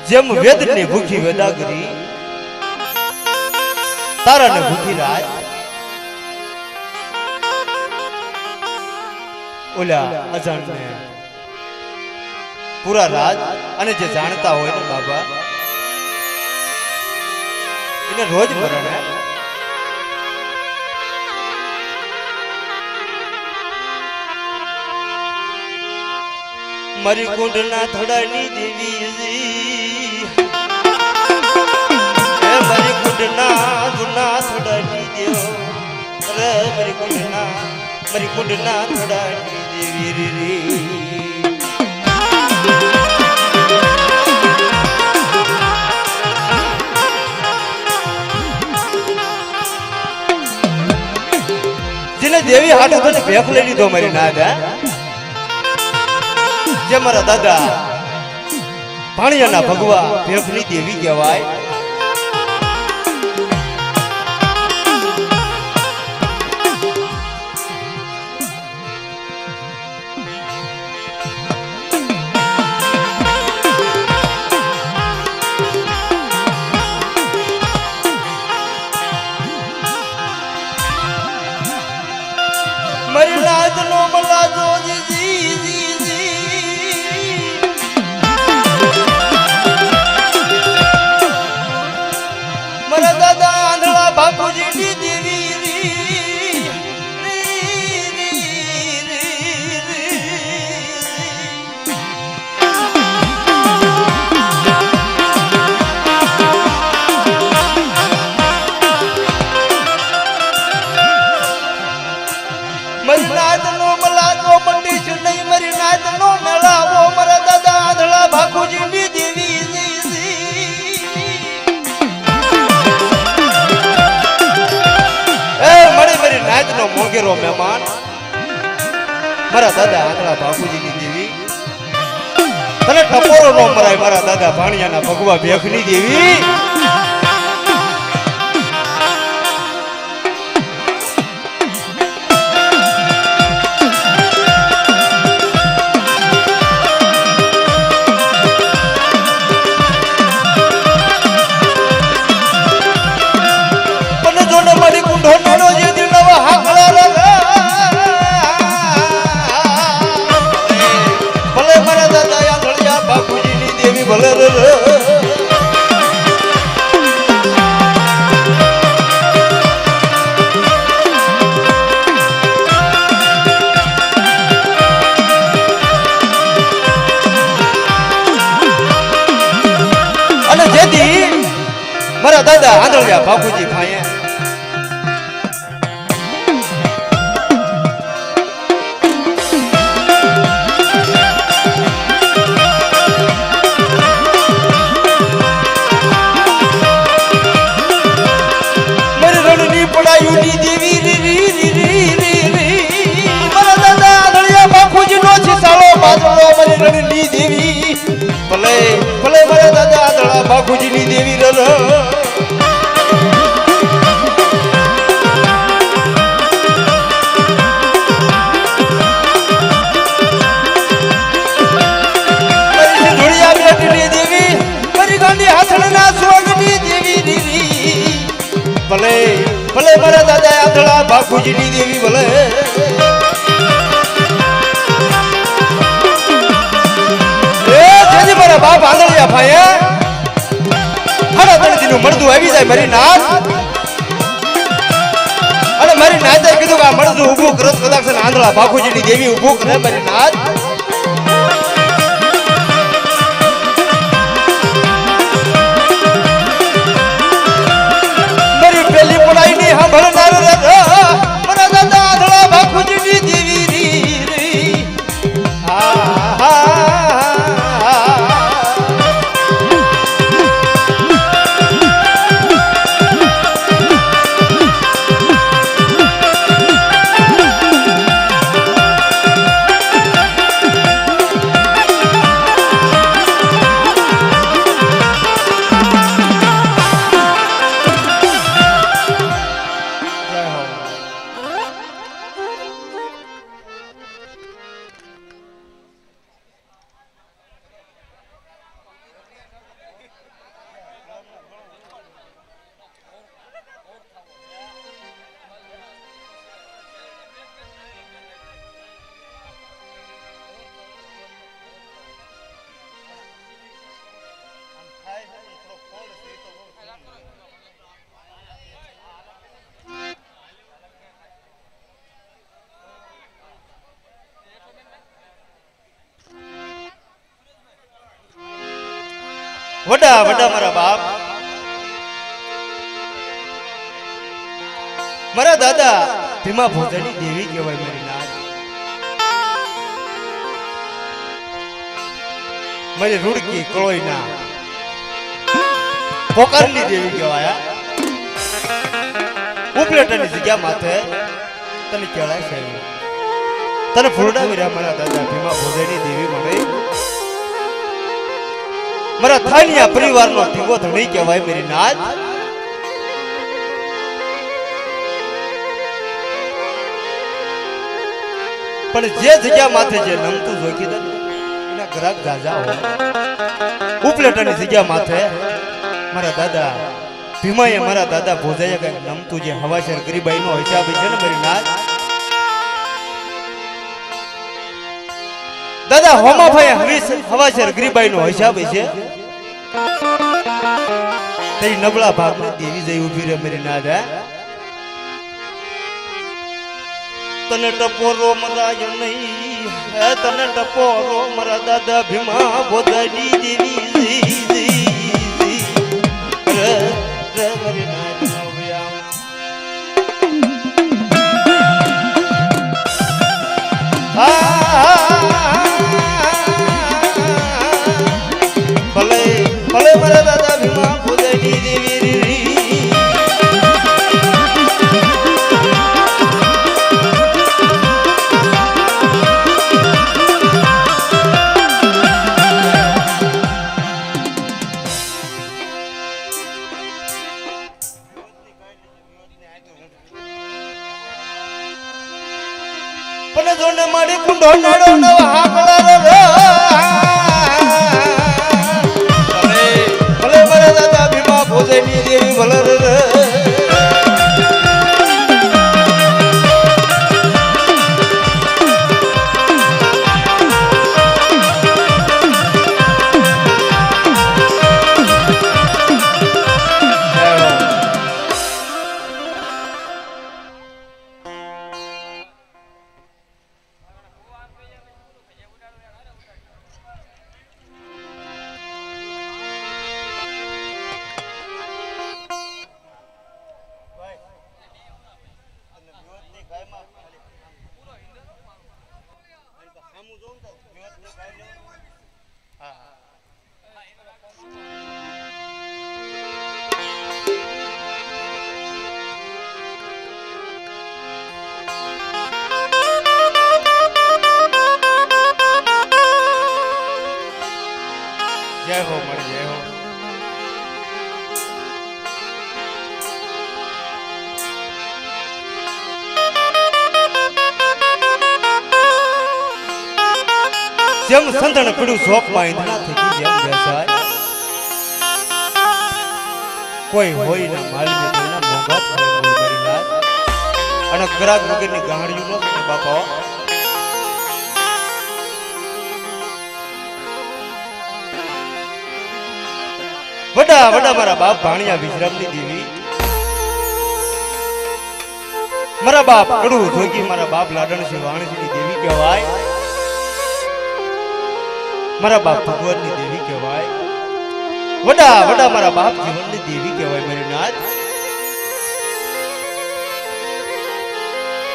જેમ વેદની ભૂખી વેદાગરી તારાને ભૂખી રાજ ઓલા અજાણને પૂરા રાજ અને જે જાણતા હોય ને બાબા એને રોજ મરણે મારી કુંડના થોડાની દેવી મારી કુંડના ગુના થોડાની દેવ અરે મારી કુંડના થોડાની દેવી રે જેને દેવી હાટો તને ભેખ લઈ લીધો મારી નાદા જે મારા દાદા ભાણિયાના ભગવા ભેખની દેવી કહેવાય મારી લાજ નો મલાજો મારા દાદા આંધળા બાપુજીની દેવી મારી નાદ નો મલાજો મંડી છું નહીં મારી નાદ નો મેળાવો મારા દાદા આંધળા બાપુજીની દેવી નાચ નો મોગેરો મહેમાન મારા દાદા આંધળા બાપુજીની દેવી તને ટપોરો નો મરાય મારા દાદા ભાણિયાના ભગવા ભેખની દેવી પણ જો ન મારી કુંઢો નો જે ભલે અને જેથી મારા દાદા આંધળિયા બાપુજી ભાઈએ પડાયુની દેવી મારા દાદા આંધળિયા બાપુજી નો છીસાળો બાજરો મારી રણની દેવી ભલે ભલે મારા દાદા આંધળા બાપુજીની દેવી રલ મારી ધોળિયા બેટની દેવી મારી ગાંડી હાથણના સ્વર્ગની દેવી ભલે ભલે મારા દાદા આંધળા બાપુજીની દેવી ભલે જેથી મારા બાપ આંધળિયા ભાઈ હાડા તણથી નું મળદું આવી જાય મારી નાથ અને મારી નાથે કીધું કે આ મળદું ઊભું કરત કદાચ આંધળા બાપુજીની દેવી ઊભું કરે મારી નાથ પેલી પડાઈ ની સાંભળનાર મારા દાદા આંધળા બાપુજીની દેવી વડા વડા મારા બાપ મારા દાદા ભીમા ભોજાની દેવી કહેવાય મારી નાથ મારી રૂડકી કળોઈના પોકારની દેવી કહેવાય ઉપલેટાની જગ્યા માથે તને કેળાય છે તને ફૂલડા વિરા મારા દાદા ભીમા ભોજાની દેવી મળે મારા થાનિયા પરિવારનો ટીંગો ધણી કહેવાય મારી નાથ પણ જે જગ્યા માથે જે નમતું જોખી દે એના ગ્રાહક જાજા હોય ઉપલેટાની જગ્યા માથે મારા દાદા ભીમાએ મારા દાદા ભોજાએ કઈક નમતું જે હવાશેર ગરીબાઈ નો હિસાબ છે ને મારી નાથ દાદા હોમાભાઈ હવાશેર ગરીબાઈ નો હિસાબ છે તે નબળા ભાગને દેવી જઈ ઉભી રે મારી નાથ તને ટપોરો મરાય નહીં તને ટપોરો મારા દાદા ભીમા ભોજાની દેવી ભલે ભલે મારા દાદા ભીમા ભોજાની દેવી પણ જોને મારી કુંડો નડો નવ હાકડા રે ભલે મારા દાદા ભીમા ભોજાની દેવી ભલે રે જય હો મર જય હો જેમ સંતણ પીડું શોક માં ઈંધણા થઈ જેમ બેસાય કોઈ હોય ના માલની તેના મોંઘા થાય મારી નાથ અને ગ્રાહક વગરની ગાહડિયું નો બાપા વડા વડા મારા બાપ ભાણિયા વિશ્રામની દેવી મારા બાપ કડું જોગી મારા બાપ લાડણસિંહ વાણસિંહની દેવી કહેવાય મારા બાપ ભગવાનની દેવી કહેવાય વડા વડા મારા બાપ જીવનની દેવી કહેવાય મારી નાથ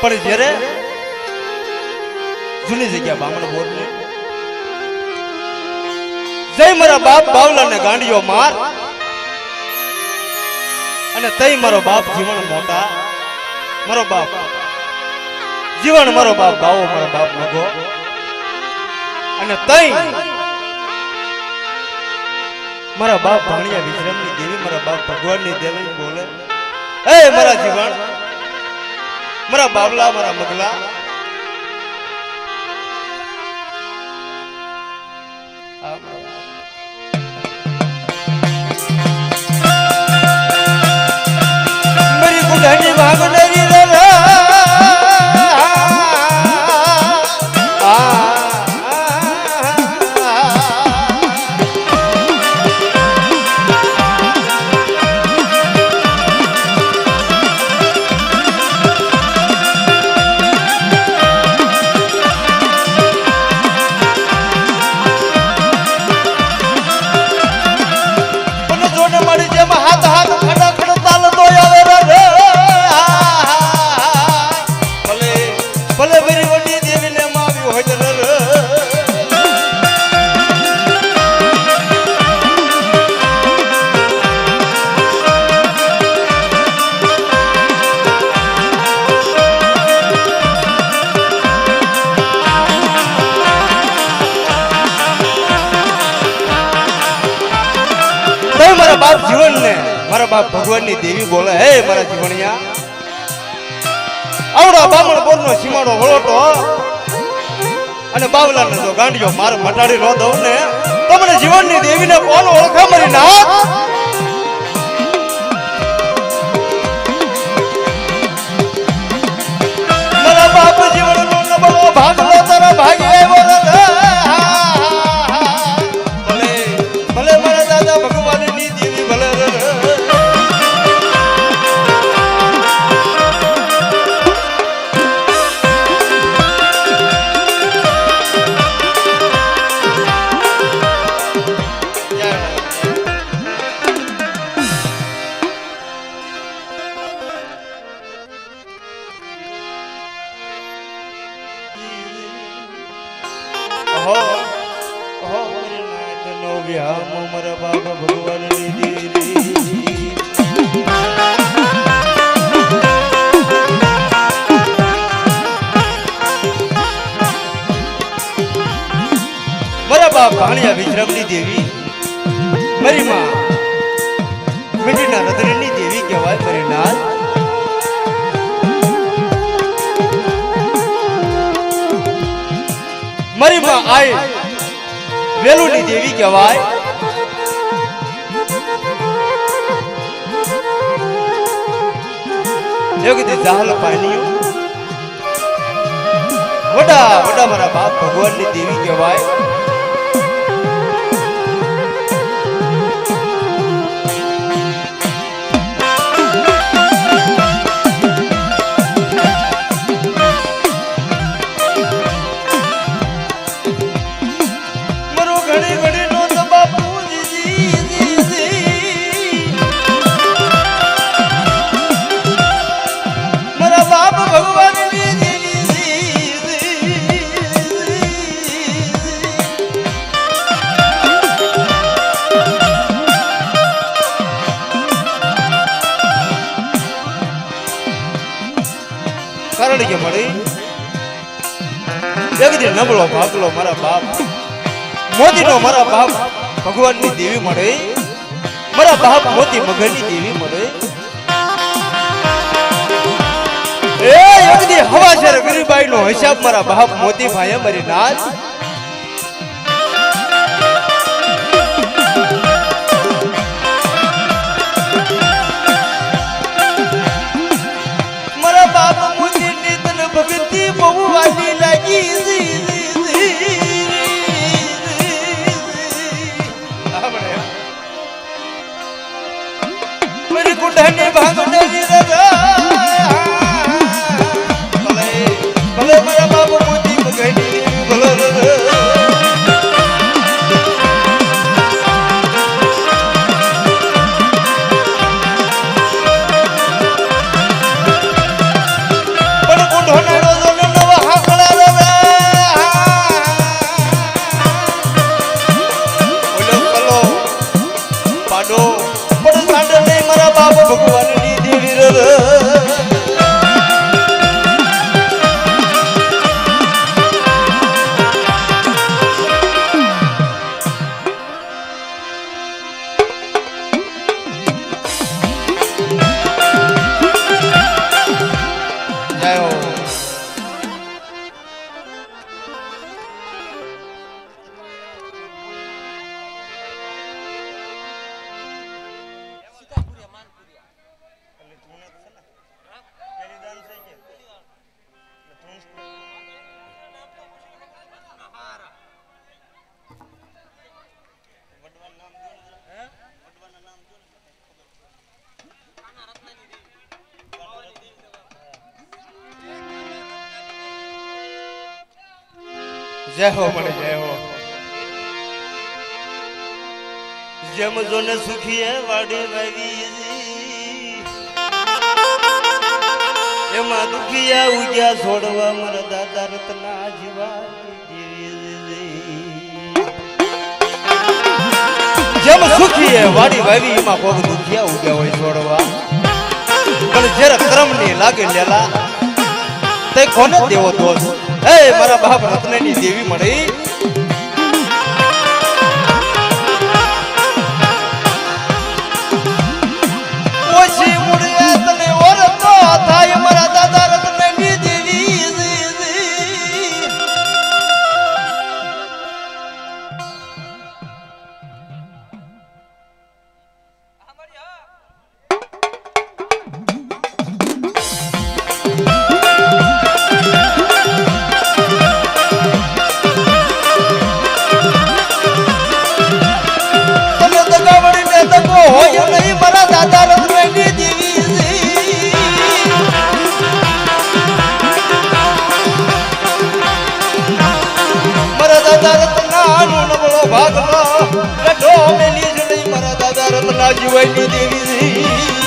પણ જ્યારે જૂની જગ્યા બામણ બોરને જય મારા બાપ બાવલાને ગાંડીઓ માર અને તઈ મારો બાપ જીવન મોટા મારો બાપ જીવન મારો બાપ બાવો મારો બાપ મગો અને તઈ મારા બાપ ભાણિયા વિશ્રામની દેવી મારા બાપ ભગવાનની દેવી બોલે એ મારા જીવન મારા બાવલા મારા મગલા મારી ગુડાની વાગડરી રે મારા બાપ જીવન ને મારા બાપ ભગવાનની દેવી બોલે હે મારા જીવણિયા આવડા બામણ બોરનો સીમાડો વળોટો અને બાવલાને જો ગાંડિયો માર મટાડી ન દઉં ને તો મને જીવનની દેવીને કોણ ઓળખા મારી નાથ મારા બાપ જીવનનો નબળો ભાગલો તારા ભાગે બોલે ભલે ભલે મારા દાદા ભગવાનની દેવી ભલે મારા બાબા ભગવાનની દેવી મારા બાપ ભાણિયા વિશ્રામની દેવી મારી માં મીઠીના રતનની દેવી કહેવાય મારી નાથ મારી માં આઈ વેલુની દેવી કહેવાય યોગી જાહલ પાણીઓ વડા વડા મારા બાપ ભગવાનની દેવી કહેવાય કારણ કે મળી જગદી નબળો ભાગલો મારા બાપ મોતીનો મારા બાપ ભગવાનની દેવી મળે મારા બાપ મોતી મગરની દેવી મળે એ જગદી હવા છે ગરીબાઈ નો હિસાબ મારા બાપ મોતી ભાઈ મારી નાથ ભક્તિ બહુ વાલી લાગી મારી કુંડાની ભાંગડી ભલે ભલે મારા બાબુ મોતી મગડી ભલે ભગવાનની દેવી જય હો જય હો મને જય હો જેમ જોને સુખીએ વાડી વાવી એમાં દુખિયા ઉગ્યા છોડવા મારા દાદા રત્ના જીવા જેમ સુખીએ વાડી વાવી એમાં કોક દુખિયા ઉગ્યા હોય છોડવા પણ જ્યારે કર્મની લાગે લેલા તે કોને દેવો દોષ હે મારા બાપ રત્નની દેવી મળી માં જીવાયની દેવી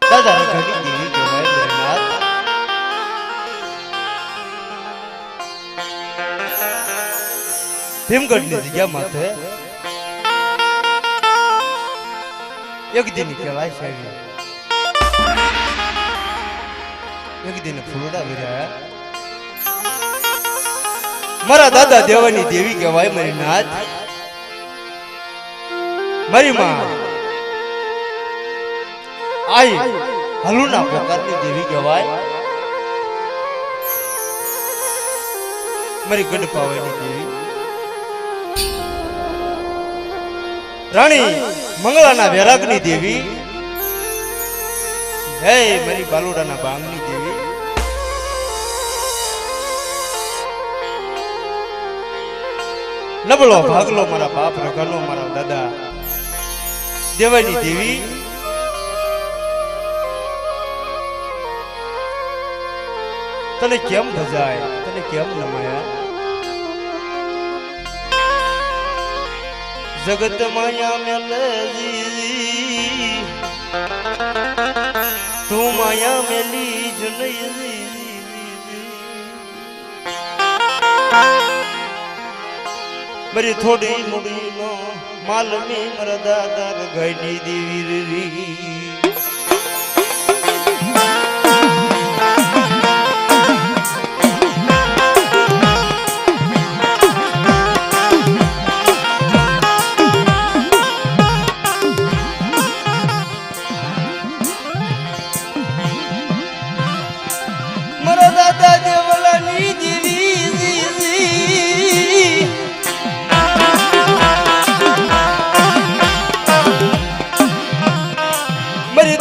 દાદા ઘણી દેવી કહેવાય ભોળાનાથ ભીમગઢની જગ્યા માથે એક દિન કહેવાય સાહેબ એક દિન ફૂલડા વિરાયા મારા દાદા દેવાની દેવી કહેવાય મારી નાથ મારી માં आई हलुना पोकारनी देवी कहेवाय मारी गढ़ पावनी देवी रानी मंगलाना वैरागनी देवी हे मारी बालोडाना बांगनी देवी नबळो भागलो मारा बाप रगानो मारा दादा देवानी देवी तने केम भजाय तने केम नमाया जगत माया में जी तू माया में लीज नहीं मेरी थोड़ी मुड़ी नो माल में मरदा दर गई देवी री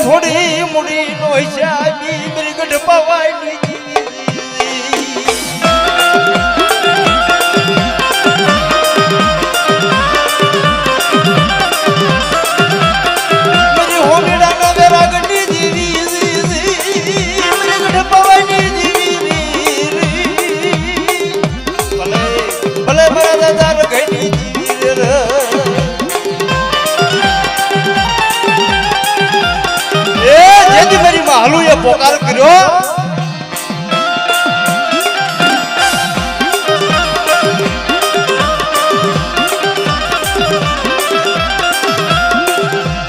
थोड़ी मुड़ी नो शादी मेरी गढ़ पवाई मेरी होमिड़ा ना वैरागनी जीवी मेरी गढ़ पवाई भले भले बड़ा दादा गई जीवी रे मेरी मालू ये पोकार करो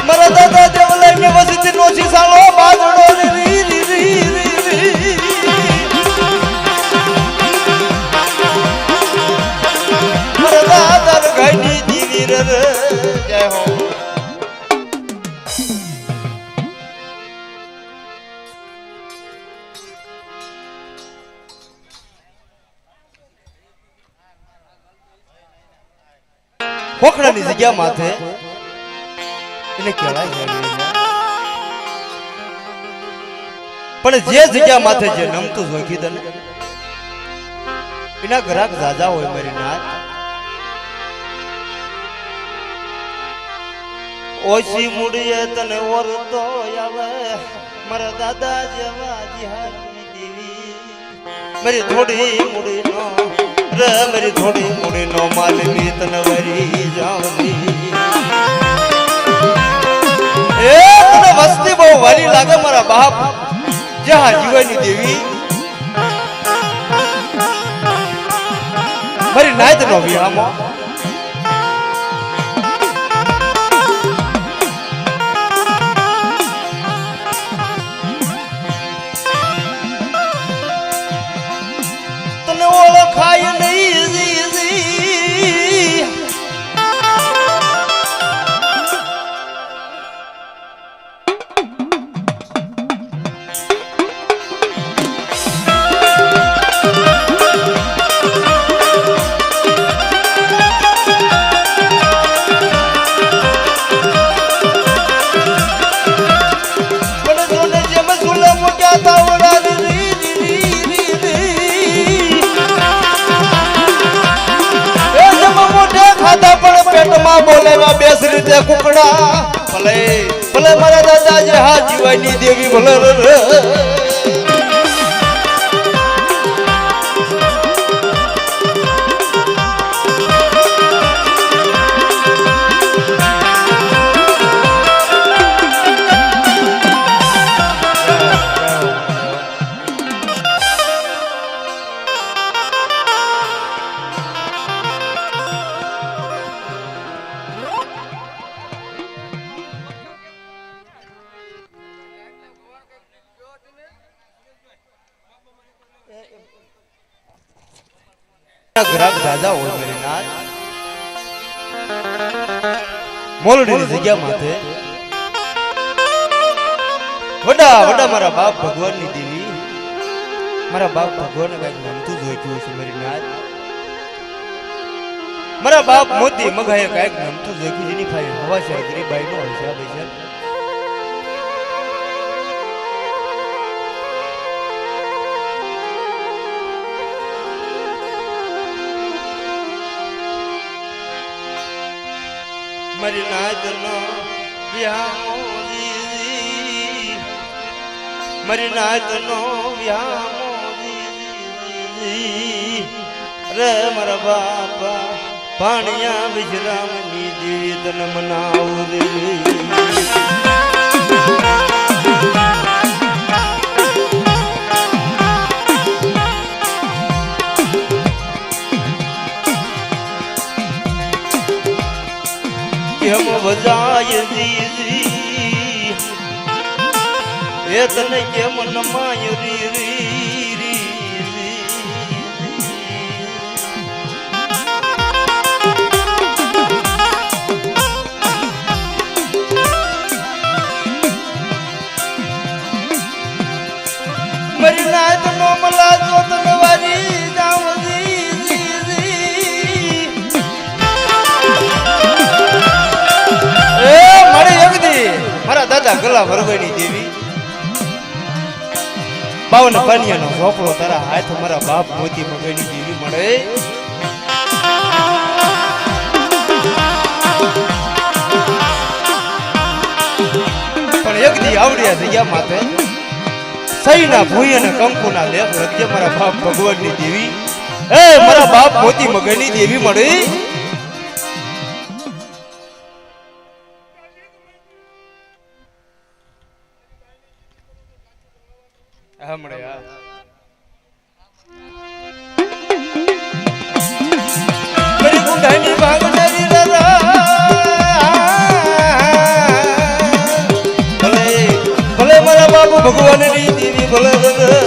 मरा दादा देवले में वसित नोची सालो बादड़ो री री री री मरा दादा गई जीवी रे जय हो પોખડાની જગ્યા માથે એને કહેવાય પણ જે જગ્યા માથે જે નમતું જોખી દે એના ગ્રાહક જાજા હોય મારી નાથ ઓછી મુડીએ તને ઓરતો આવે મારા દાદા જેવા જીહાની દેવી મારી થોડી મુડી નો रे मेरी थोड़ी मुड़ी नो माल भी तनवरी जावनी એ તને વસ્તી બહુ વાલી લાગે મારા બાપ જહા જીવનની દેવી મારી નાયત નો વિહામો તને ઓળખાય નહીં બોલેવા બેસ રીતે કુકડા ભલે ભલે મારા દાદા જે હા જીવાની દેવી ભલે ગ્રાહક દાદા હોય મેરી નાથ મોલડીની જગ્યા માથે વડા વડા મારા બાપ ભગવાનની દેવી મારા બાપ ભગવાનને કઈક નમતું જોઈતું છે મેરી નાથ મારા બાપ મોતી મગાએ કઈક નમતું જોઈતું જેની ભાઈ હવા છે ગરીબાઈ નો હિસાબ છે મારી નાદનો વ્યામો દીદી મારી નાદનો વ્યામો દીદી રે મારા બાપા પાણિયા વિશ્રામની દેવી તન મનાવું રે કેમ વજાય દીદી એ તને કેમ નમાય રી રી રી મરી નાત નો મલા જો તનવારી જાવ મારા દાદા ગલા ભરવાની દેવી 52 પાનિયાનો ઝોપડો તારા હાથ મારા બાપ મોતી મગની દેવી મળે પણ એક દી આવડિયા જગ્યા માથે સઈના ભૂઈ અને કંકુના લેખ રખજે મારા બાપ ભગવાનની દેવી એ મારા બાપ મોતી મગની દેવી મળે હમણે બડી ગુંડાની ભાગનારી દાદા ભલે ભલે મારા બાપુ ભગવાનની દેવી ભલે